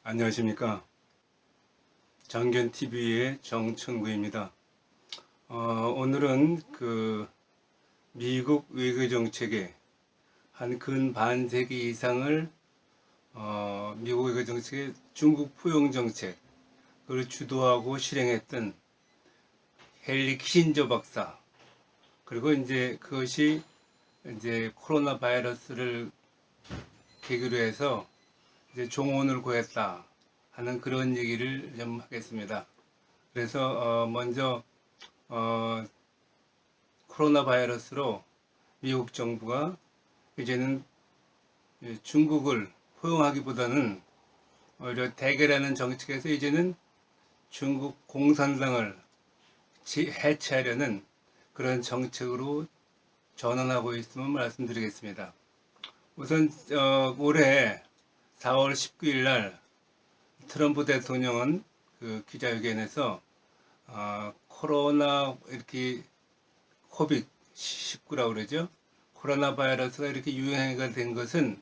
안녕하십니까. 정견TV의 정천구입니다. 오늘은 미국 외교정책에 한 근 반세기 이상을 미국 외교정책의 중국 포용정책, 그걸 주도하고 실행했던 헨리 키신저 박사, 그리고 이제 그것이 이제 코로나 바이러스를 계기로 해서 이제 종언을 구했다 하는 그런 얘기를 좀 하겠습니다. 그래서 먼저 코로나 바이러스로 미국 정부가 이제는 중국을 포용하기보다는 오히려 대결하는 정책에서 이제는 중국 공산당을 해체하려는 그런 정책으로 전환하고 있음을 말씀드리겠습니다. 우선 올해 4월 19일 날 트럼프 대통령은 그 기자회견에서 코로나 이렇게 코비드-19라고 그러죠. 코로나 바이러스가 이렇게 유행해가 된 것은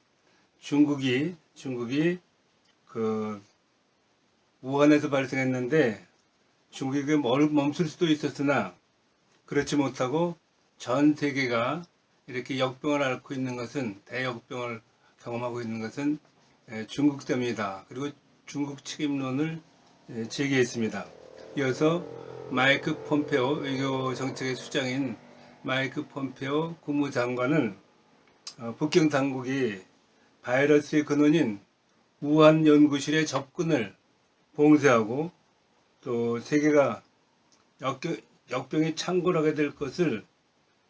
중국이 그 우한에서 발생했는데 중국이 멈출 수도 있었으나 그렇지 못하고 전 세계가 이렇게 역병을 앓고 있는 것은, 대역병을 경험하고 있는 것은 중국 때문이다. 그리고 중국 책임론을 제기했습니다. 이어서 마이크 폼페오 외교 정책의 수장인 마이크 폼페오 국무장관은 북경 당국이 바이러스의 근원인 우한 연구실의 접근을 봉쇄하고 또 세계가 역병이 창궐하게 될 것을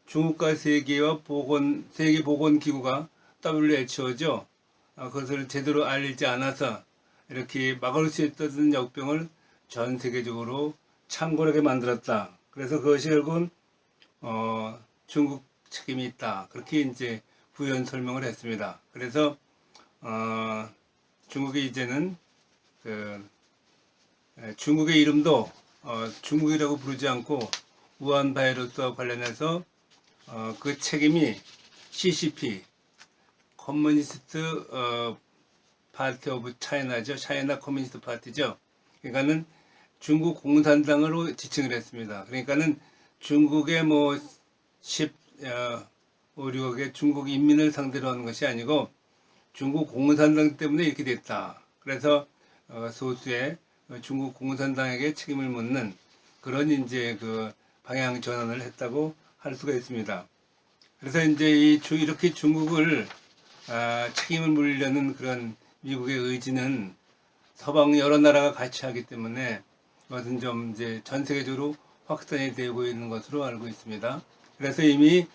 중국과 세계보건기구가 WHO죠. 그것을 제대로 알리지 않아서 이렇게 막을 수 있던 역병을 전 세계적으로 창궐하게 만들었다. 그래서 그것이 결국은 중국 책임이 있다. 그렇게 이제 부연 설명을 했습니다. 그래서 중국이 이제는 중국의 이름도 중국이라고 부르지 않고 우한 바이러스와 관련해서 그 책임이 CCP, 커뮤니스트 파티 오브 차이나죠. 차이나 커뮤니스트 파티죠. 그러니까는 중국 공산당으로 지칭을 했습니다. 그러니까는 중국의 15억의 중국 인민을 상대로 하는 것이 아니고 중국 공산당 때문에 이렇게 됐다. 그래서 소수의 중국 공산당에게 책임을 묻는 그런 이제 그 방향 전환을 했다고 할 수가 있습니다. 그래서 이제 이렇게 중국을 책임을 물려는 그런 미국의 의지는 서방 여러 나라가 같이 하기 때문에 그것은 좀 이제 전 세계적으로 확산이 되고 있는 것으로 알고 있습니다. 그래서 이미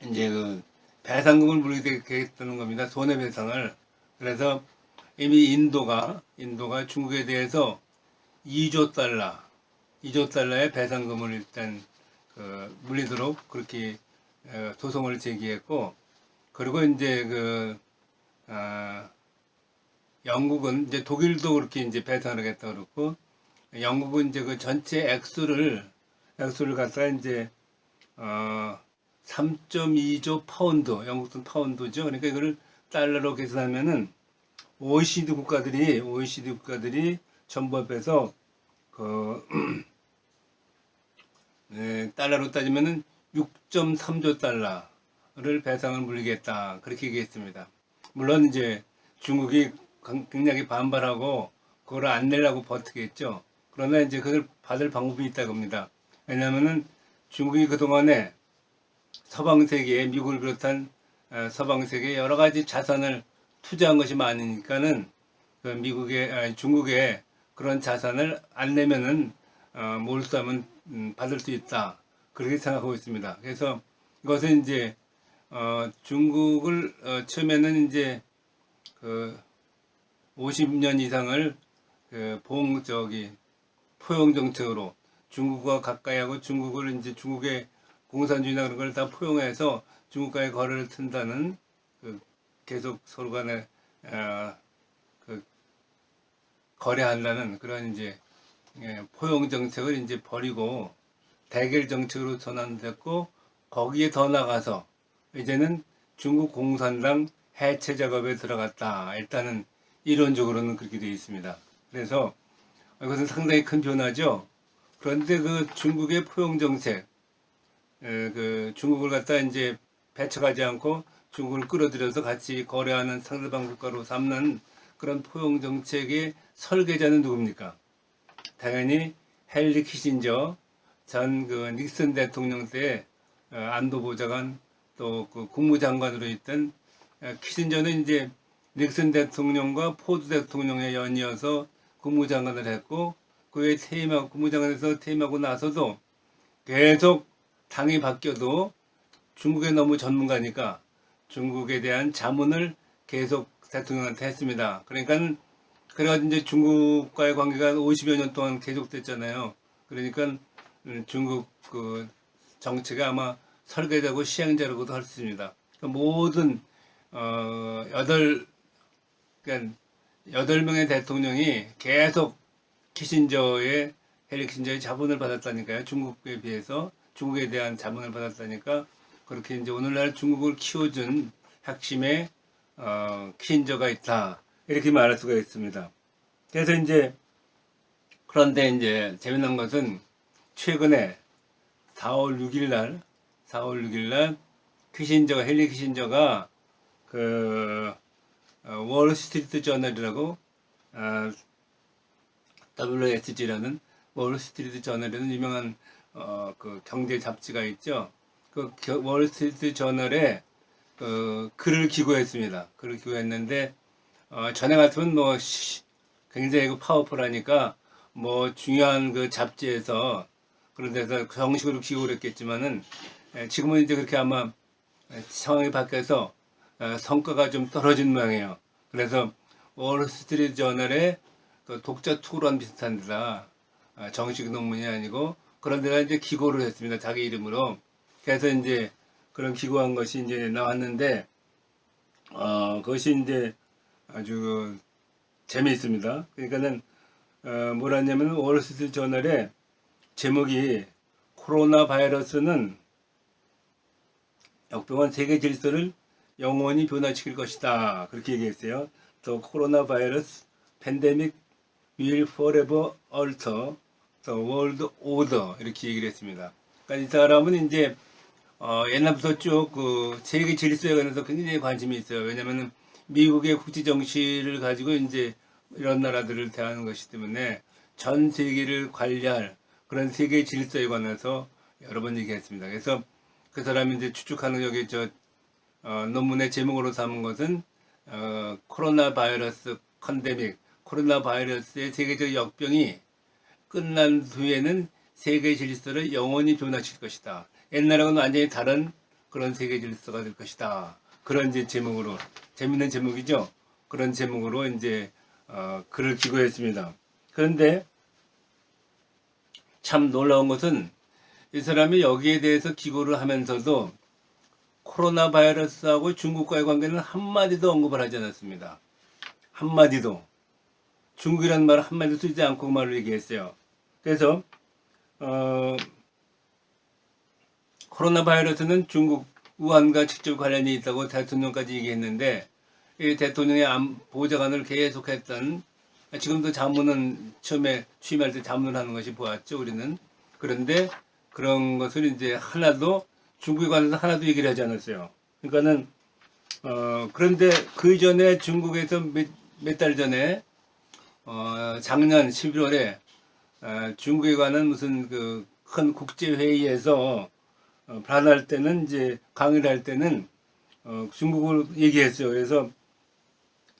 이제 그 배상금을 물리게 되겠다는 겁니다. 손해배상을. 그래서 이미 인도가 중국에 대해서 2조 달러의 배상금을 일단 물리도록 그렇게 소송을 제기했고, 그리고 이제 영국은 이제 독일도 그렇게 이제 배상을 하겠다 그렇고, 영국은 이제 그 전체 액수를 갖다가 이제 3.2조 파운드, 영국 돈 파운드죠. 그러니까 이거를 달러로 계산하면은 OECD 국가들이 전부 합해서 달러로 따지면은 6.3조 달러를 배상을 물리겠다. 그렇게 얘기했습니다. 물론 이제 중국이 굉장히 반발하고 그걸 안 내려고 버티겠죠. 그러나 이제 그걸 받을 방법이 있다고 합니다. 왜냐하면은 중국이 그동안에 서방 세계에, 미국을 비롯한 서방 세계에 여러 가지 자산을 투자한 것이 많으니까는 중국에 그런 자산을 안 내면은 몰수하면 받을 수 있다. 그렇게 생각하고 있습니다. 그래서 이것은 이제 중국을 처음에는 이제 50년 이상을 포용 정책으로 중국과 가까이 하고 중국을 이제 중국의 공산주의나 그런 걸 다 포용해서 중국과의 거래를 튼다는 계속 서로 간에 거래한다는 그런 이제 포용 정책을 이제 버리고 대결 정책으로 전환됐고, 거기에 더 나가서 이제는 중국 공산당 해체 작업에 들어갔다. 일단은 이론적으로는 그렇게 되어 있습니다. 그래서 이것은 상당히 큰 변화죠. 그런데 그 중국의 포용 정책, 그 중국을 갖다 이제 배척하지 않고 중국을 끌어들여서 같이 거래하는 상대방 국가로 삼는 그런 포용 정책의 설계자는 누굽니까? 당연히 헨리 키신저 전 그 닉슨 대통령 때 안보보좌관 또 그 국무장관으로 있던 키신저는 이제 닉슨 대통령과 포드 대통령의 연이어서 국무장관을 했고 그에 퇴임하고 국무장관에서 퇴임하고 나서도 계속 당이 바뀌어도 중국에 너무 전문가니까 중국에 대한 자문을 계속 대통령한테 했습니다. 그러니까 그래가지고 이제 중국과의 관계가 50여 년 동안 계속됐잖아요. 그러니까 중국 그 정책의 아마 설계자고 시행자라고도 할 수 있습니다. 그러니까 모든 그러니까 8명의 대통령이 계속 헨리 키신저의 자문을 받았다니까요. 중국에 비해서 중국에 대한 자문을 받았다니까 그렇게 이제 오늘날 중국을 키워준 핵심의 키신저가 있다 이렇게 말할 수가 있습니다. 그래서 이제 그런데 이제 재미난 것은 최근에 4월 6일 날 헨리 키신저가 그 월스트리트 저널이라고 WSG라는 월스트리트 저널이라는 유명한 그 경제 잡지가 있죠. 그 월스트리트 저널에 글을 기고했습니다. 글을 기고했는데 전에 같으면 뭐 굉장히 파워풀하니까 뭐 중요한 그 잡지에서 그런 데서 정식으로 기고를 했겠지만은 지금은 이제 그렇게 아마 상황이 바뀌어서 성과가 좀 떨어진 모양이에요. 그래서 월스트리트 저널의 그 독자 투론 비슷한 데다 정식 논문이 아니고 그런 데다 이제 기고를 했습니다. 자기 이름으로. 그래서 이제 그런 기고한 것이 이제 나왔는데 그것이 이제 아주 재미있습니다. 그러니까는 뭐라 하냐면 월스트리트 저널의 제목이 코로나 바이러스는 역병원 세계 질서를 영원히 변화시킬 것이다. 그렇게 얘기했어요. The coronavirus pandemic will forever alter the world order. 이렇게 얘기를 했습니다. 그러니까 이 사람은 이제 옛날부터 쭉 그 세계 질서에 관해서 굉장히 관심이 있어요. 왜냐면은 미국의 국제 정치를 가지고 이제 이런 나라들을 대하는 것이기 때문에 전 세계를 관리할 그런 세계 질서에 관해서 여러 번 얘기했습니다. 그래서 그 사람이 이제 추측하는 여기 논문의 제목으로 삼은 것은 코로나 바이러스 팬데믹, 코로나 바이러스의 세계적 역병이 끝난 후에는 세계 질서를 영원히 변화시킬 것이다. 옛날하고는 완전히 다른 그런 세계 질서가 될 것이다. 그런 이제 제목으로 재밌는 제목이죠. 그런 제목으로 이제 글을 기고했습니다. 그런데 참 놀라운 것은 이 사람이 여기에 대해서 기고를 하면서도 코로나 바이러스하고 중국과의 관계는 한마디도 언급을 하지 않았습니다. 한마디도. 중국이라는 말을 한마디도 쓰지 않고 그 말을 얘기했어요. 그래서 코로나 바이러스는 중국 우한과 직접 관련이 있다고 대통령까지 얘기했는데 이 대통령의 보좌관을 계속했던 지금도 자문은 처음에 취임할 때 자문을 하는 것이 보았죠. 우리는. 그런데 그런 것을 이제 하나도 중국에 관해서 하나도 얘기를 하지 않았어요. 그러니까는 그런데 그 이전에 중국에서 몇 달 전에 작년 11월에 중국에 관한 무슨 그 큰 국제 회의에서 발언할 때는 이제 강의를 할 때는 중국을 얘기했어요. 그래서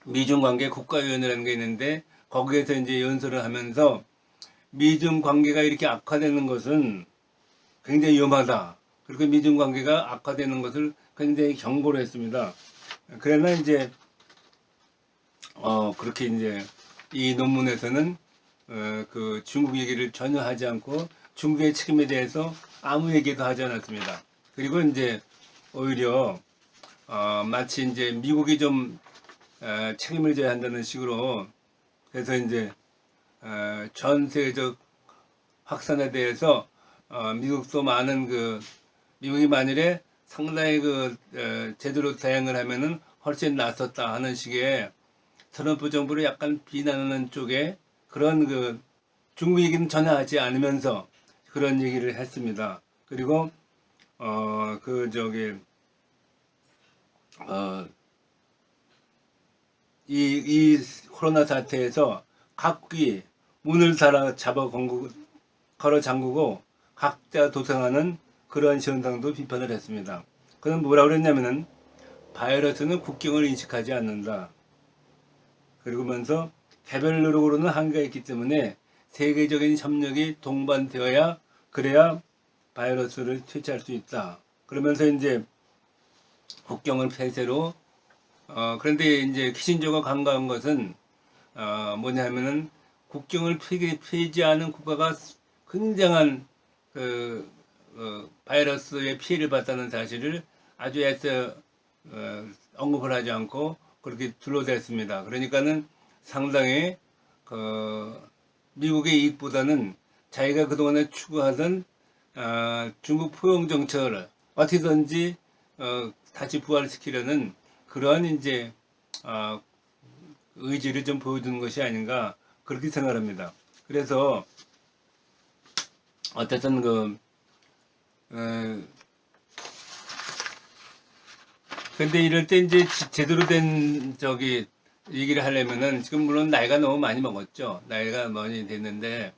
미중 관계 국가위원회라는 게 있는데 거기에서 이제 연설을 하면서 미중 관계가 이렇게 악화되는 것은 굉장히 위험하다. 그리고 미중 관계가 악화되는 것을 굉장히 경고를 했습니다. 그러나 이제 그렇게 이제 이 논문에서는 그 중국 얘기를 전혀 하지 않고 중국의 책임에 대해서 아무 얘기도 하지 않았습니다. 그리고 이제 오히려 마치 이제 미국이 좀 책임을 져야 한다는 식으로 그래서 이제 전 세계적 확산에 대해서 미국도 많은 미국이 만일에 상당히 제대로 대응을 하면은 훨씬 낫었다 하는 식의 트럼프 정부를 약간 비난하는 쪽에 그런 그 중국 얘기는 전혀 하지 않으면서 그런 얘기를 했습니다. 그리고 그 저기 이 코로나 사태에서 각국이 문을 걸어 잠그고 각자 도생하는 그러한 현상도 비판을 했습니다. 그는 뭐라고 그랬냐면은 바이러스는 국경을 인식하지 않는다. 그러면서 개별 노력으로는 한계가 있기 때문에 세계적인 협력이 동반되어야 그래야 바이러스를 퇴치할 수 있다. 그러면서 이제 국경을 폐쇄로 그런데 이제 키신저가 강조한 것은 뭐냐면은 국경을 폐지하는 국가가 굉장한 그 바이러스의 피해를 봤다는 사실을 아주 애써 언급을 하지 않고 그렇게 둘러댔습니다. 그러니까는 상당히 미국의 이익보다는 자기가 그동안에 추구하던 중국 포용 정책을 어떻게든지 다시 부활시키려는 그러한 이제 의지를 좀 보여주는 것이 아닌가 그렇게 생각합니다. 그래서 어쨌든 근데 이럴 때 이제 제대로 된 얘기를 하려면은 지금 물론 나이가 너무 많이 먹었죠. 나이가 많이 됐는데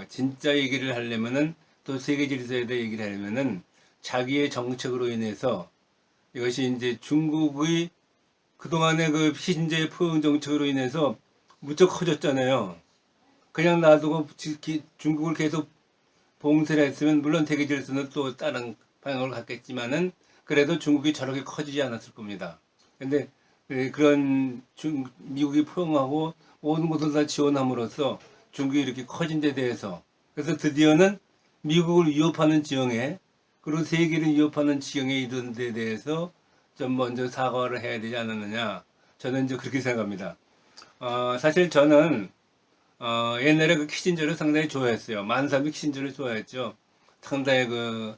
진짜 얘기를 하려면은 또 세계 질서에 대해 얘기를 하려면은 자기의 정책으로 인해서 이것이 이제 중국의 그동안의 그 피신제의 포용 정책으로 인해서 무척 커졌잖아요. 그냥 놔두고 중국을 계속 봉쇄를 했으면 물론 세계 질서는 또 다른 방향으로 갔겠지만은 그래도 중국이 저렇게 커지지 않았을 겁니다. 근데 그런 미국이 포용하고 모든 것을 다 지원함으로써 중국이 이렇게 커진 데 대해서 그래서 드디어는 미국을 위협하는 지형에 그리고 세계를 위협하는 지형에 이른 데 대해서 좀 먼저 사과를 해야 되지 않았느냐 저는 이제 그렇게 생각합니다. 사실 저는 옛날에 그 키신저를 상당히 좋아했어요. 많은 사람들이 키신저를 좋아했죠. 상당히 그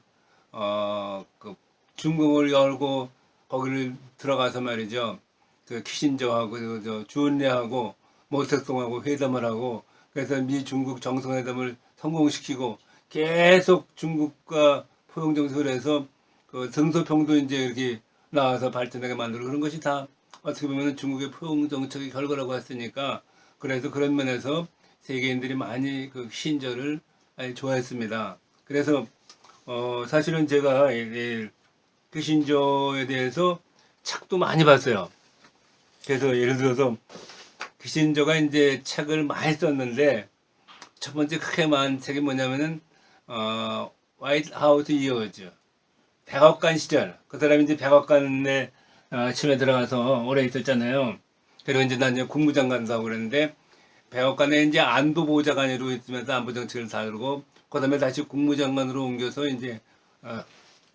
중국을 열고 거기를 들어가서 말이죠. 그 키신저하고 저 주은래하고 모색동하고 회담을 하고 그래서 미중국 정상회담을 성공시키고 계속 중국과 포용 정책을 해서 그 등소평도 이제 이렇게 나와서 발전하게 만들고 그런 것이 다 어떻게 보면 중국의 포용 정책의 결과라고 했으니까 그래서 그런 면에서 세계인들이 많이 그 키신저를 많이 좋아했습니다. 그래서 사실은 제가 키신저에 대해서 책도 많이 봤어요. 그래서 예를 들어서 키신저가 이제 책을 많이 썼는데 첫 번째 크게 많은 책이 뭐냐면은 화이트 하우스 이어즈 백악관 시절 그 사람이 이제 백악관에 침에 들어가서 오래 있었잖아요. 그리고 이제 난 이제 국무장관도 하고 그랬는데 백악관에 이제 안보보좌관으로 있으면서 안보 정책을 다루고 그다음에 다시 국무장관으로 옮겨서 이제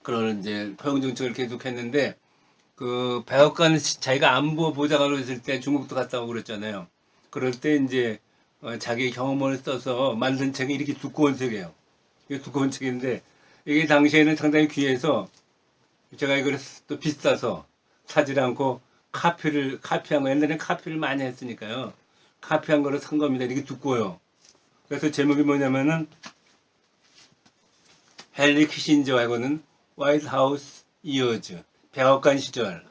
그런 이제 포용 정책을 계속했는데 그 백악관 자기가 안보보좌관으로 있을 때 중국도 갔다 오고 그랬잖아요. 그럴 때 이제 자기 경험을 써서 만든 책이 이렇게 두꺼운 책이에요. 이게 두꺼운 책인데 이게 당시에는 상당히 귀해서 제가 이걸 또 비싸서 사지 않고 카피한 거 옛날에는 카피를 많이 했으니까요. 카피한 거를 산 겁니다. 이게 두꺼워요. 그래서 제목이 뭐냐면은 헨리 키신저하고는 화이트 하우스 이어즈 백악관 시절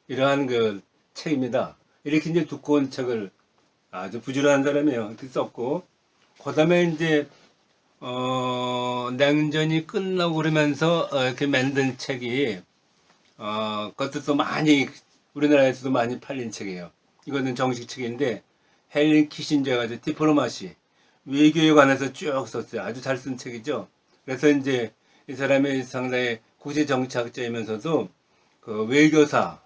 이러한 그 책입니다. 이렇게 이제 두꺼운 책을 아주 부지런한 사람이에요. 이렇게 썼고 그다음에 이제 냉전이 끝나고 그러면서 이렇게 만든 책이 그것도 또 많이 우리나라에서도 많이 팔린 책이에요. 이거는 정식 책인데 헨리 키신저가 디플로마시 외교에 관해서 쭉 썼어요. 아주 잘 쓴 책이죠. 그래서 이제 이 사람이 상당히 국제 정치학자이면서도 그 외교사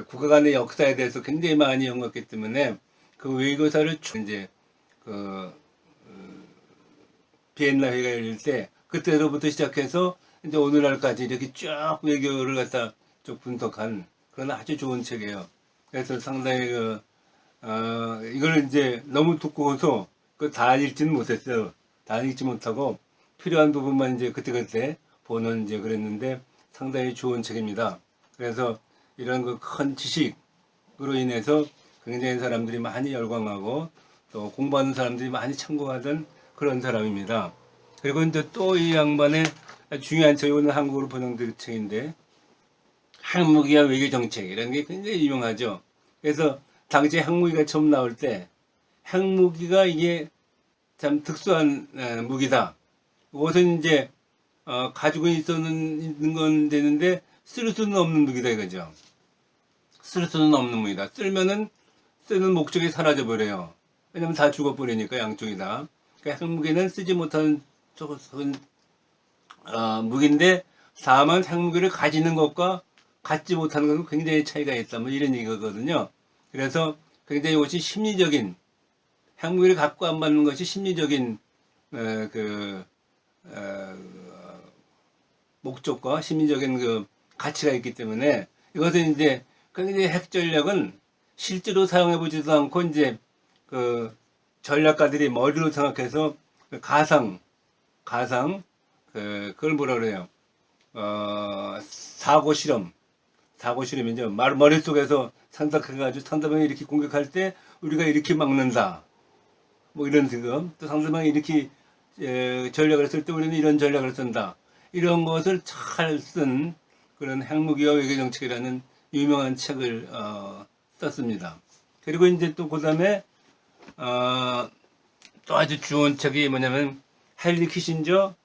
국가 간의 역사에 대해서 굉장히 많이 연구했기 때문에 그 외교사를 이제 그 비엔나 회의가 열릴 때 그때로부터 시작해서 이제 오늘날까지 이렇게 쭉 외교를 갖다 쭉 분석한 그런 아주 좋은 책이에요. 그래서 상당히 이걸 이제 너무 두꺼워서 다 읽지는 못했어요. 다 읽지 못하고 필요한 부분만 이제 그때그때 보는 이제 그랬는데 상당히 좋은 책입니다. 그래서 이런 그 큰 지식 인해서 굉장히 사람들이 많이 열광하고 또 공부하는 사람들이 많이 참고하던 그런 사람입니다. 그리고 이제 또 이 양반의 중요한 책, 이거는 한국어로 번역된 책인데 핵무기와 외교 정책이라는 게 굉장히 유명하죠. 그래서 당시 핵무기가 처음 나올 때 핵무기가 이게 참 특수한 무기다. 그것은 이제 가지고 있는 건 되는데 쓸 수는 없는 무기다 이거죠. 쓸 수는 없는 무기다. 쓰면은 쓰는 목적이 사라져 버려요. 왜냐면 다 죽어버리니까 양쪽이 다. 그러니까 핵무기는 쓰지 못하는 무기인데 다만 핵무기를 가지는 것과 갖지 못하는 것은 굉장히 차이가 있다. 뭐 이런 얘기거든요. 그래서 굉장히 이것이 심리적인 핵무기를 갖고 안 받는 것이 심리적인 목적과 심리적인 그 가치가 있기 때문에 이것은 이제 굉장히 핵 전략은 실제로 사용해 보지도 않고 이제 그 전략가들이 머리로 생각해서 가상 그걸 뭐라 그래요? 사고 실험이죠. 머릿속에서 상상해가지고 상대방이 이렇게 공격할 때 우리가 이렇게 막는다. 뭐 이런 지금 또 상대방이 이렇게 전략을 쓸 때 우리는 이런 전략을 쓴다. 이런 것을 잘 쓴 그런 핵무기와 외교정책이라는 유명한 책을 썼습니다. 그리고 이제 또 그 다음에 또 아주 좋은 책이 뭐냐면 헨리 키신저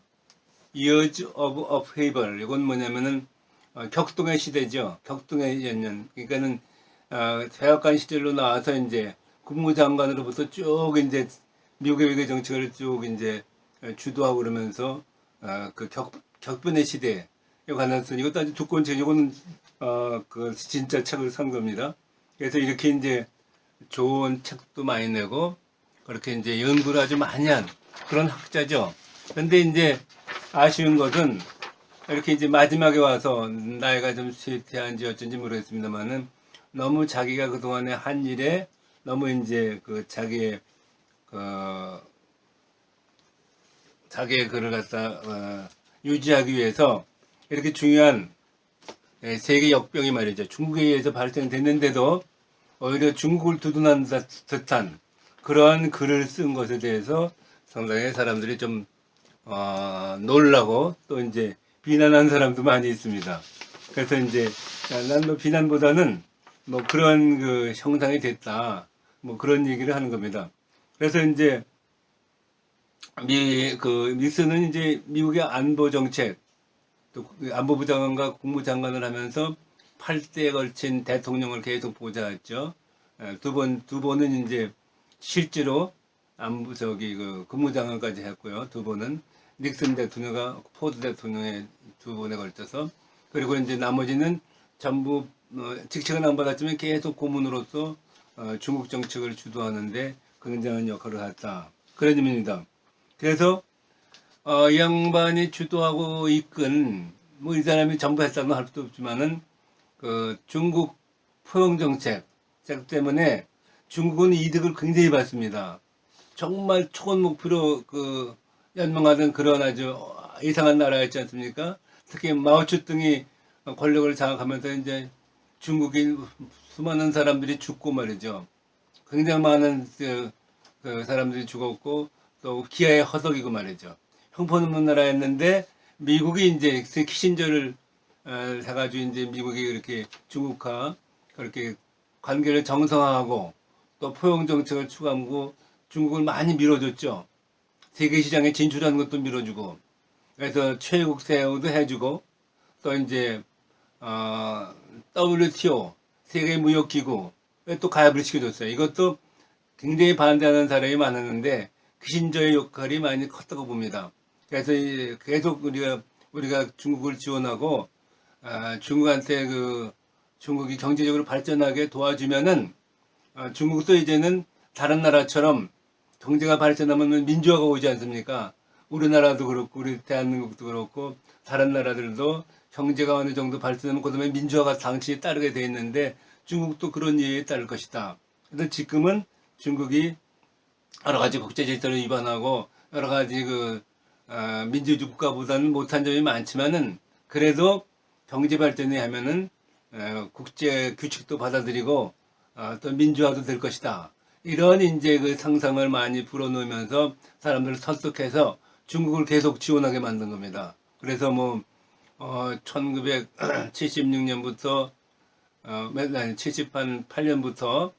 Years of Upheaval. 이건 뭐냐면은 격동의 시대죠. 격동의 연년. 그러니까는 백악관 시절로 나와서 이제 국무장관으로부터 쭉 이제 미국의 외교 정책을 쭉 이제 주도하고 그러면서 그 격변의 시대에 관한 쓴 이것도 아주 두꺼운 책. 이거는 그 진짜 책을 산 겁니다. 그래서 이렇게 이제 좋은 책도 많이 내고 그렇게 이제 연구를 아주 많이 한 그런 학자죠. 그런데 이제 아쉬운 것은 이렇게 이제 마지막에 와서 나이가 좀 쇠퇴한지 어쩐지 모르겠습니다만은 너무 자기가 그동안에 한 일에 너무 이제 그 자기의 글을 갖다 유지하기 위해서 이렇게 중요한 세계 역병이 말이죠. 중국에 의해서 발생됐는데도 오히려 중국을 두둔한 듯한 그러한 글을 쓴 것에 대해서 상당히 사람들이 좀 놀라고 또 이제 비난한 사람도 많이 있습니다. 그래서 이제 난 뭐 비난보다는 뭐 그런 그 형상이 됐다 뭐 그런 얘기를 하는 겁니다. 그래서 이제 닉슨은 이제 미국의 안보 정책 또 안보부 장관과 국무장관을 하면서 8대에 걸친 대통령을 계속 보좌했죠. 두 번은 이제 실제로 그 국무장관까지 했고요. 두 번은 닉슨 대통령과 포드 대통령의 두 번에 걸쳐서 그리고 이제 나머지는 전부 직책은 안 받았지만 계속 고문으로서 중국 정책을 주도하는데 굉장한 역할을 했다. 그런 의미입니다. 그래서 이 양반이 주도하고 이끈 뭐 이 사람이 전부 했다고 할 수도 없지만은 그 중국 포용 정책 때문에 중국은 이득을 굉장히 받습니다. 정말 초건 목표로 그 연명하던 그런 아주 이상한 나라였지 않습니까? 특히 마오쩌둥이 권력을 장악하면서 이제 중국인 수많은 사람들이 죽고 말이죠. 굉장히 많은 그 사람들이 죽었고 또 기아에 허덕이고 말이죠. 형편없는 나라였는데 미국이 이제 키신저를 해가지고 이제 미국이 이렇게 중국과 그렇게 관계를 정상화하고 또 포용 정책을 추구하고 중국을 많이 밀어줬죠. 세계 시장에 진출하는 것도 밀어주고 그래서 최국 세우도 해주고 또 이제 WTO 세계 무역기구에 또 가입을 시켜줬어요. 이것도 굉장히 반대하는 사람이 많았는데 키신저의 역할이 많이 컸다고 봅니다. 그래서 계속 우리가 중국을 지원하고 중국한테 중국이 경제적으로 발전하게 도와주면은 중국도 이제는 다른 나라처럼 경제가 발전하면 민주화가 오지 않습니까? 우리나라도 그렇고 우리 대한민국도 그렇고 다른 나라들도 경제가 어느 정도 발전하면 그다음에 민주화가 당시에 따르게 돼 있는데 중국도 그런 예에 따를 것이다. 그래서 지금은 중국이 여러 가지 국제 질서를 위반하고 여러 가지 민주주의 국가보다는 못한 점이 많지만은 그래도 경제 발전이 하면은 국제 규칙도 받아들이고 또 민주화도 될 것이다. 이런 이제 그 상상을 많이 불어넣으면서 사람들을 설득해서 중국을 계속 지원하게 만든 겁니다. 그래서 뭐 1976년부터 78년부터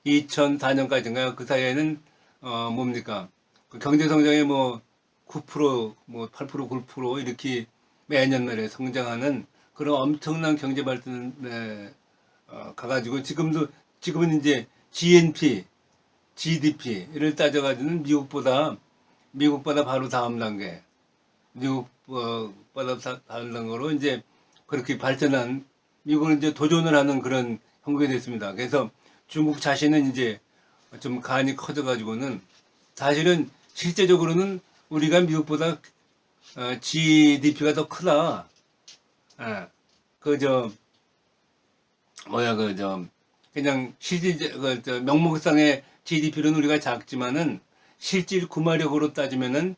2004년까지인가요? 그 사이에는 뭡니까? 그 경제 성장이 뭐 9%, 뭐 8%, 9% 이렇게 매년말에 성장하는 그런 엄청난 경제 발전에 가가지고 지금은 이제 GNP, GDP를 따져가지고는 미국보다 바로 다음 단계, 미국보다 다음 단계로 이제 그렇게 발전한 미국은 이제 도전을 하는 그런 형국이 됐습니다. 그래서 중국 자신은 이제 좀 간이 커져가지고는 사실은 실제적으로는 우리가 미국보다 GDP가 더 크다. 예. 그냥 명목상의 GDP로는 우리가 작지만은 실질 구마력으로 따지면은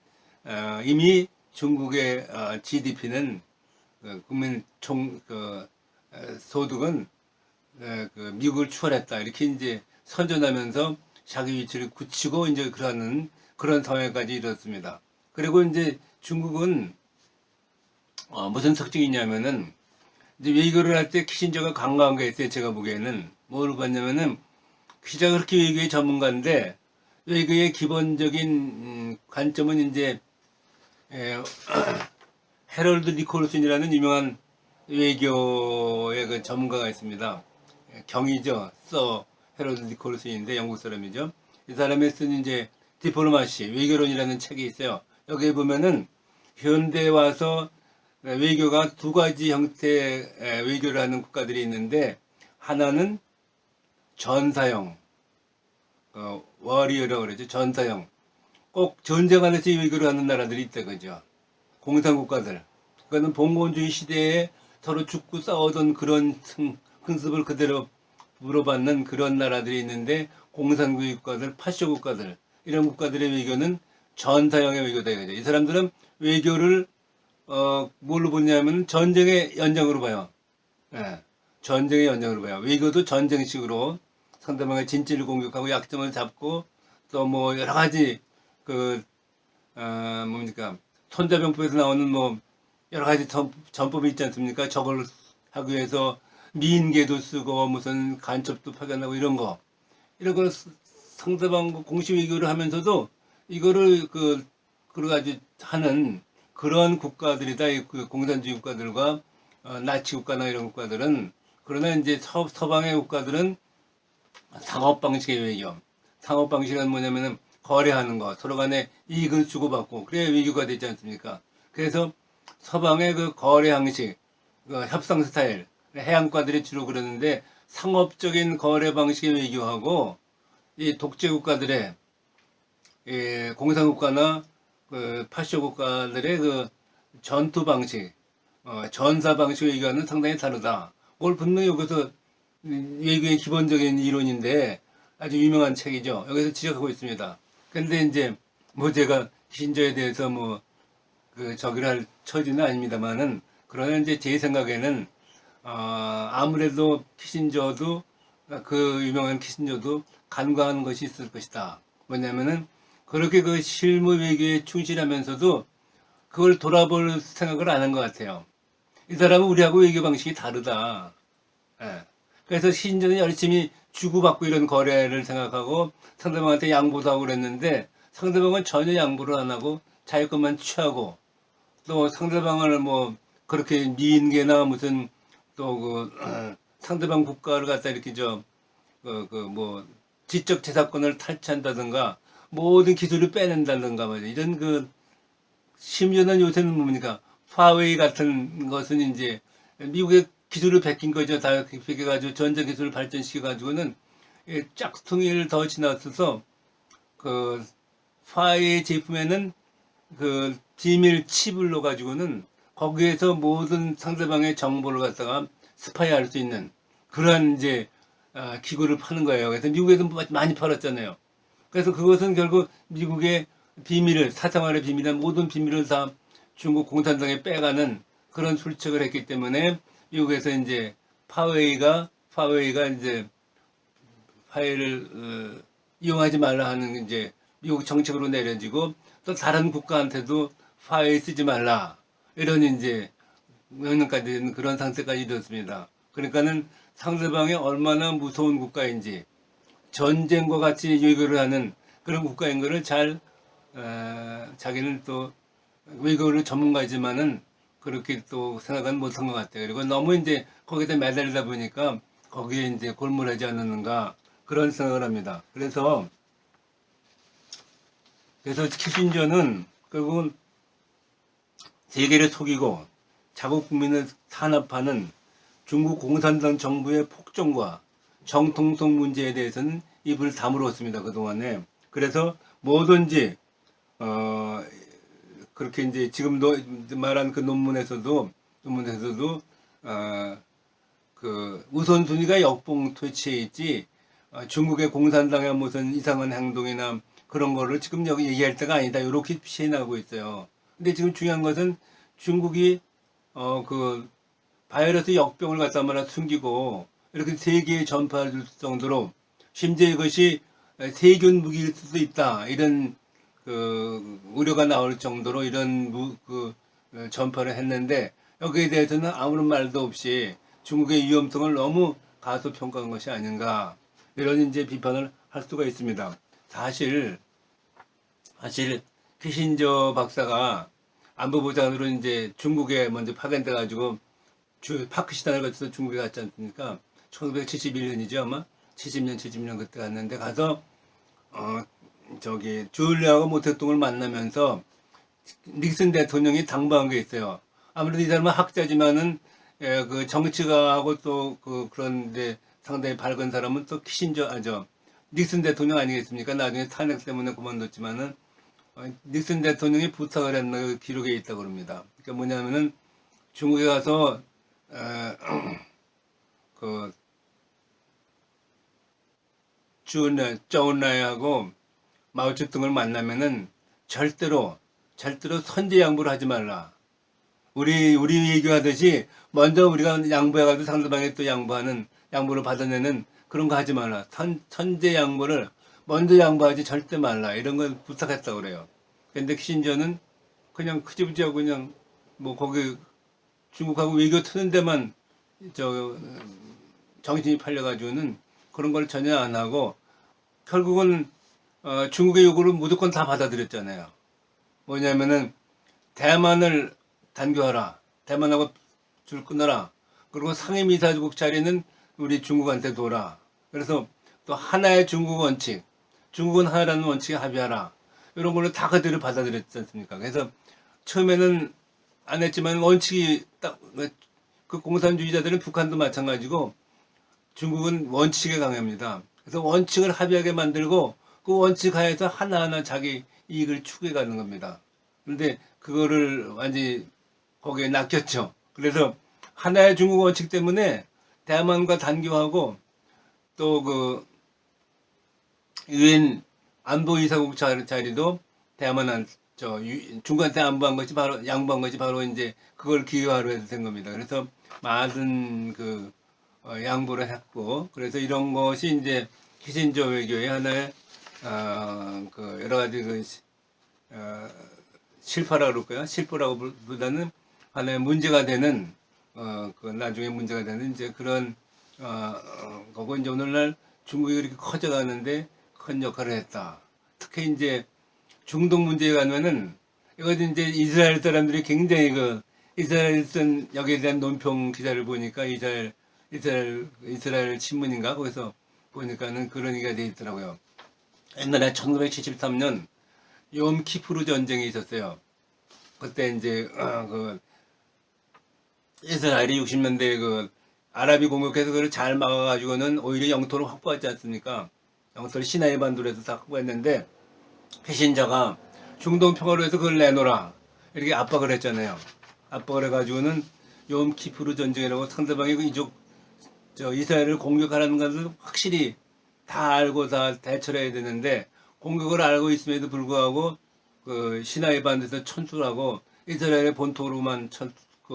이미 중국의 GDP는 국민 소득은 미국을 추월했다 이렇게 이제 선전하면서 자기 위치를 굳히고 이제 그런 상황까지 이뤘습니다. 그리고 이제 중국은 무슨 특징이 있냐면은 이제 외교를 할 때 키신저가 강조한 게 있어요. 제가 보기에는 뭘 봤냐면은 키신저가 그렇게 외교의 전문가인데 외교의 기본적인 관점은 이제 해럴드 니콜슨이라는 유명한 외교의 그 전문가가 있습니다. 경이죠. 서 해럴드 니콜슨인데 영국 사람이죠. 이 사람이 쓴 이제 디플로마시 외교론이라는 책이 있어요. 여기에 보면은 현대에 와서 외교가 두 가지 형태의 외교를 하는 국가들이 있는데 하나는 전사형 워리어라고 그러죠. 전사형 꼭 전쟁하면서 외교를 하는 나라들이 있다 그죠. 공산국가들 그거는 봉건주의 시대에 서로 죽고 싸우던 그런 흔습을 그대로 물어받는 그런 나라들이 있는데 공산주의 국가들, 파쇼 국가들 이런 국가들의 외교는 전사형의 외교다 이거죠. 이 사람들은 외교를 뭘로 보냐면 전쟁의 연장으로 봐요. 예, 전쟁의 연장으로 봐요. 외교도 전쟁식으로 상대방의 진지를 공격하고 약점을 잡고 또 뭐 여러 가지 뭡니까 손자병법에서 나오는 뭐 여러 가지 전법이 있지 않습니까? 저걸 하기 위해서 미인계도 쓰고 무슨 간첩도 파견하고 이런 거 상대방 공식 외교를 하면서도 이거를 그래가지고 하는 그런 국가들이다. 그 공산주의 국가들과 나치 국가나 이런 국가들은 그러나 이제 서방의 국가들은 상업 방식의 외교. 상업 방식은 뭐냐면은 거래하는 거, 서로 간에 이익을 주고받고 그래야 외교가 되지 않습니까? 그래서 서방의 그 거래 방식, 그 협상 스타일, 해양국가들이 주로 그러는데 상업적인 거래 방식의 외교하고 이 독재 국가들의 공산국가나 그 파쇼 국가들의 그 전투 방식, 전사 방식 외교와는 상당히 다르다. 그걸 분명히 여기서 외교의 기본적인 이론인데 아주 유명한 책이죠. 여기서 지적하고 있습니다. 근데 이제 뭐 제가 키신저에 대해서 뭐 저기를 할 처지는 아닙니다만은 그러나 이제 제 생각에는 아무래도 키신저도 그 유명한 키신저도 간과한 것이 있을 것이다. 뭐냐면은 그렇게 그 실무 외교에 충실하면서도 그걸 돌아볼 생각을 안 한 것 같아요. 이 사람은 우리하고 외교 방식이 다르다. 예. 그래서 키신저는 열심히 주고받고 이런 거래를 생각하고 상대방한테 양보도 하고 그랬는데 상대방은 전혀 양보를 안 하고 자기 것만 취하고 또 상대방을 뭐 그렇게 미인계나 무슨 또 상대방 국가를 갖다 이렇게 뭐 지적 재산권을 탈취한다든가 모든 기술을 빼낸다든가 말이야. 이런 심지어는 요새는 뭡니까 화웨이 같은 것은 이제 미국의 기술을 베낀 거죠. 다 베껴가지고 전자 기술을 발전시켜가지고는 짝퉁이를 더 지나서서 그 화웨이 제품에는 그 비밀 칩을 넣어가지고는 거기에서 모든 상대방의 정보를 갖다가 스파이할 수 있는 그러한 이제 기구를 파는 거예요. 그래서 미국에서 많이 팔았잖아요. 그래서 그것은 결국 미국의 비밀을 사생활의 비밀이나 모든 비밀을 다 중국 공산당에 빼가는 그런 술책을 했기 때문에 미국에서 이제 파웨이가 이제 파일을 이용하지 말라 하는 이제 미국 정책으로 내려지고 또 다른 국가한테도 파일 쓰지 말라 이런 이제 명령까지 그런 상태까지 이르렀습니다. 그러니까는 상대방이 얼마나 무서운 국가인지 전쟁과 같이 외교를 하는 그런 국가인 거를 잘 자기는 또 외교를 전문가이지만은 그렇게 또 생각은 못한 것 같아요. 그리고 너무 이제 거기다 매달리다 보니까 거기에 이제 골몰하지 않는가 그런 생각을 합니다. 그래서 키신저는 결국은 세계를 속이고 자국 국민을 탄압하는 중국 공산당 정부의 폭정과 정통성 문제에 대해서는 입을 다물었습니다. 그동안에. 그래서 뭐든지 그렇게 이제 지금도 말한 그 논문에서도 그 우선순위가 역봉토치에 있지 중국의 공산당의 무슨 이상한 행동이나 그런 거를 지금 여기 얘기할 때가 아니다. 이렇게 시인하고 있어요. 근데 지금 중요한 것은 중국이 그 바이러스 역병을 갖다 말아 숨기고 이렇게 세계에 전파할 정도로 심지어 이것이 세균 무기일 수도 있다. 이런 그 우려가 나올 정도로 이런 전파를 했는데 여기에 대해서는 아무런 말도 없이 중국의 위험성을 너무 가소평가한 것이 아닌가 이런 이제 비판을 할 수가 있습니다. 사실 키신저 박사가 안보보장으로 이제 중국에 먼저 파견돼 가지고 파크시단을 거쳐서 중국에 갔지 않습니까? 1971년이죠 아마 70년 그때 갔는데 가서 줄리아가 모택동을 만나면서 닉슨 대통령이 당부한 게 있어요. 아무래도 이 사람은 학자지만은 그 정치가하고 또 그런데 상당히 밝은 사람은 또 닉슨 대통령 아니겠습니까? 나중에 탄핵 때문에 그만뒀지만은 닉슨 대통령이 부탁을 했나 그 기록에 있다고 그럽니다. 그러니까 뭐냐면은 중국에 가서 그 쪼은라이하고 마오쩌둥을 만나면은 절대로 선제 양보를 하지 말라. 우리 얘기하듯이 먼저 우리가 양보해가지고 상대방이 또 양보를 받아내는 그런 거 하지 말라. 선제 양보를 먼저 양보하지 절대 말라. 이런 걸 부탁했다고 그래요. 근데 키신저는 그냥 흐지부지하고 그냥 뭐 거기 중국하고 외교 트는 데만 정신이 팔려가지고는 그런 걸 전혀 안 하고 결국은 중국의 요구를 무조건 다 받아들였잖아요. 뭐냐면은 대만을 단교하라. 대만하고 줄 끊어라. 그리고 상임이사국 자리는 우리 중국한테 둬라. 그래서 또 하나의 중국 원칙, 중국은 하나라는 원칙에 합의하라. 이런 걸로 다 그대로 받아들였지 않습니까? 그래서 처음에는 안 했지만 원칙이 딱 그 공산주의자들은 북한도 마찬가지고 중국은 원칙에 강합니다. 그래서 원칙을 합의하게 만들고 그 원칙 하에서 하나하나 자기 이익을 추구해 가는 겁니다. 그런데 그거를 완전히 거기에 낚였죠. 그래서 하나의 중국 원칙 때문에 대만과 단교하고 또 그 유엔 안보이사국 자리도 중국한테 양보한 것이 바로 이제 그걸 기여하려 해서 된 겁니다. 그래서 많은 양보를 했고, 그래서 이런 것이 이제 키신저 외교의 하나의 여러 가지 실파라고 그럴까요? 실패라고 보다는 하나의 문제가 되는 나중에 문제가 되는 이제 그런 거고 이제 오늘날 중국이 그렇게 커져가는데 큰 역할을 했다. 특히 이제 중동 문제에 가면은 이것은 이제 이스라엘 사람들이 굉장히 이스라엘 쓴 여기에 대한 논평 기사를 보니까 이스라엘 신문인가 거기서 보니까는 그런 얘기가 돼 있더라고요. 옛날에 1973년 욤키푸르 전쟁이 있었어요. 그때 이제 이스라엘이 60년대에 아랍이 공격해서 그걸 잘 막아가지고는 오히려 영토를 확보하지 않습니까? 영토를 시나이 반도에서 다 확보했는데 키신저가 중동 평화로 해서 그걸 내놓으라 이렇게 압박을 했잖아요. 압박을 해가지고는 욤키푸르 전쟁이라고 상대방이 이스라엘을 공격하라는 것을 확실히 다 알고 다 대처를 해야 되는데 공격을 알고 있음에도 불구하고 시나이 반도에서 철수하고 이스라엘의 본토로만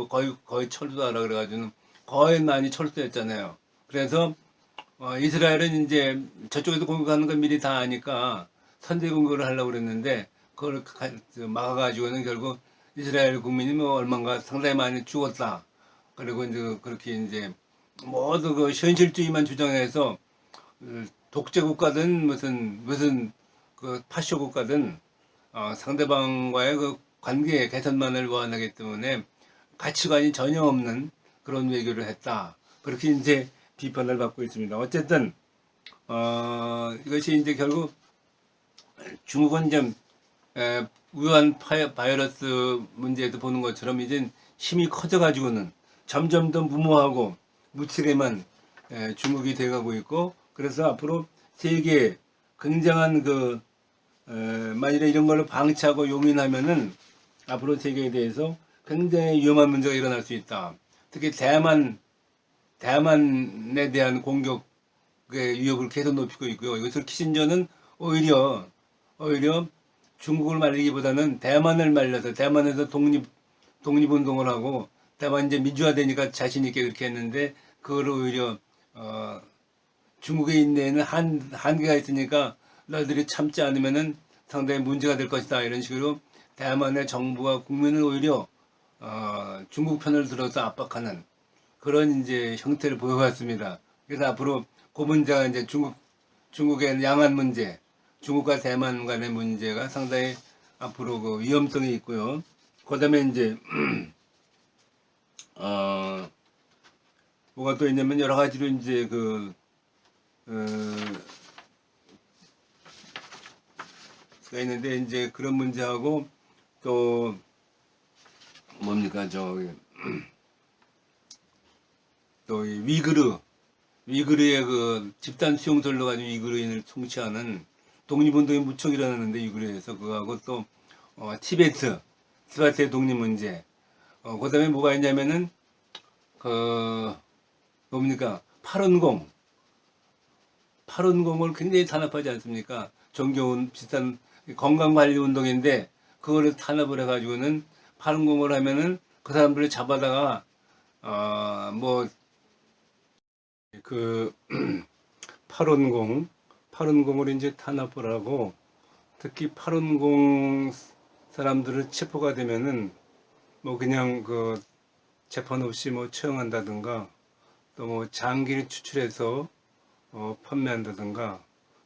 거의 철수하라 그래가지고는 거의 많이 철수했잖아요. 그래서 이스라엘은 이제 저쪽에서 공격하는 걸 미리 다 아니까 선제 공격을 하려고 그랬는데 그걸 막아가지고는 결국 이스라엘 국민이 뭐 얼마인가 상당히 많이 죽었다. 그리고 이제 그렇게 이제 모두 그 현실주의만 주장해서 독재 국가든 무슨 그 파쇼 국가든 상대방과의 그 관계 개선만을 원하기 때문에 가치관이 전혀 없는 그런 외교를 했다. 그렇게 이제 비판을 받고 있습니다. 어쨌든 이것이 이제 결국 중국은 좀 우한 바이러스 문제에도 보는 것처럼 이제 힘이 커져가지고는 점점 더 무모하고 무책임한 중국이 돼가고 있고, 그래서 앞으로 세계에 굉장한 만일에 이런 걸로 방치하고 용인하면은 앞으로 세계에 대해서 굉장히 위험한 문제가 일어날 수 있다. 특히 대만에 대한 공격의 위협을 계속 높이고 있고요. 이것을 키신저는 오히려 중국을 말리기보다는 대만을 말려서 대만에서 독립운동을 하고 대만 이제 민주화되니까 자신 있게 그렇게 했는데 그걸 오히려 중국의 인내에는 한계가 있으니까 너희들이 참지 않으면은 상당히 문제가 될 것이다, 이런 식으로 대만의 정부와 국민을 오히려 중국 편을 들어서 압박하는 그런 이제 형태를 보여왔습니다. 그래서 앞으로 그 문제가 이제 중국의 양안 문제, 중국과 대만 간의 문제가 상당히 앞으로 그 위험성이 있고요. 그다음에 이제 뭐가 또 있냐면 여러 가지로 이제 가 있는데 이제 그런 문제하고 또 뭡니까 또 위그르의 그 집단 수용소로 가지고 위그르인을 통치하는 독립운동이 무척 일어나는데 위그르에서 그거하고 또 티베트의 독립 문제. 그다음에 뭐가 있냐면은 뭡니까 팔원공을 굉장히 탄압하지 않습니까? 비슷한 건강관리 운동인데 그거를 탄압을 해가지고는 팔원공을 하면은 그 사람들을 잡아다가 팔원공을 이제 탄압을 하고, 특히 팔원공 사람들을 체포가 되면은 뭐 그냥 재판 없이 뭐 처형한다든가 또 뭐 장기를 추출해서 판매한다든가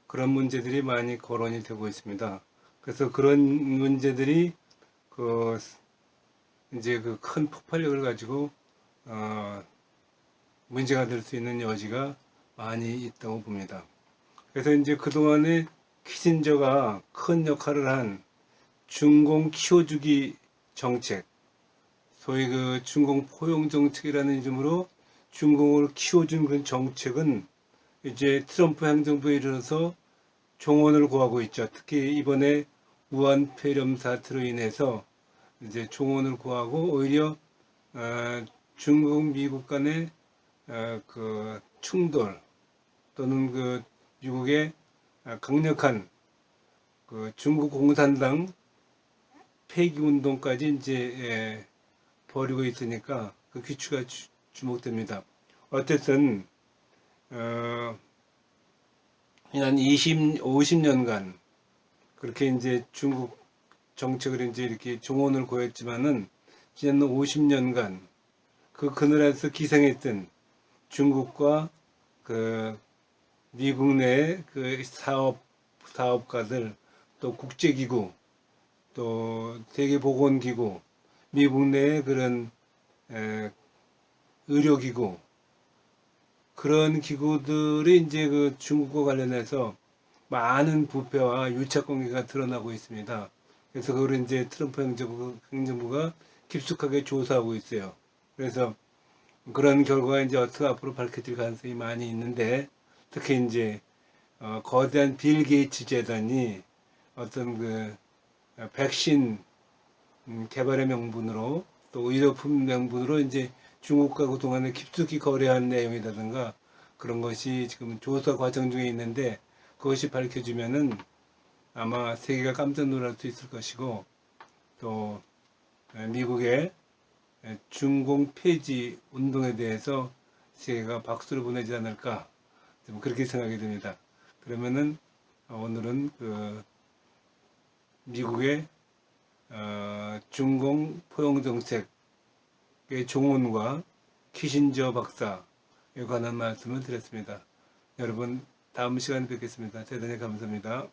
그런 문제들이 많이 거론이 되고 있습니다. 그래서 그런 문제들이 이제 큰 폭발력을 가지고 문제가 될 수 있는 여지가 많이 있다고 봅니다. 그래서 이제 그동안에 키신저가 큰 역할을 한 중공 키워주기 정책, 소위 중공 포용 정책이라는 이름으로 중공을 키워준 그런 정책은 이제 트럼프 행정부에 이르러서 종언을 구하고 있죠. 특히 이번에 우한 폐렴 사태로 인해서 이제 종언을 구하고 오히려 중국 미국 간의 충돌 또는 미국의 강력한 중국 공산당 폐기 운동까지 이제 벌이고 있으니까 그 귀추가 주목됩니다. 어쨌든 지난 50년간 그렇게 이제 중국 정책을 이제 이렇게 종언을 구했지만은 지난 50년간 그 그늘에서 기생했던 중국과 미국 내 사업가들, 또 국제기구, 또 세계보건기구, 미국 내 그런 의료기구, 그런 기구들이 이제 중국과 관련해서 많은 부패와 유착관계가 드러나고 있습니다. 그래서 그걸 이제 트럼프 행정부가 깊숙하게 조사하고 있어요. 그래서 그런 결과가 이제 어떻게 앞으로 밝혀질 가능성이 많이 있는데, 특히 이제 거대한 빌 게이츠 재단이 어떤 백신 개발의 명분으로 또 의료품 명분으로 이제 중국과 그동안에 깊숙이 거래한 내용이라든가 그런 것이 지금 조사 과정 중에 있는데, 그것이 밝혀지면은 아마 세계가 깜짝 놀랄 수 있을 것이고, 또 미국의 중공 폐지 운동에 대해서 세계가 박수를 보내지 않을까, 좀 그렇게 생각이 듭니다. 그러면은 오늘은 그 미국의 중공 포용 정책의 종언과 키신저 박사에 관한 말씀을 드렸습니다. 여러분 다음 시간에 뵙겠습니다. 대단히 감사합니다.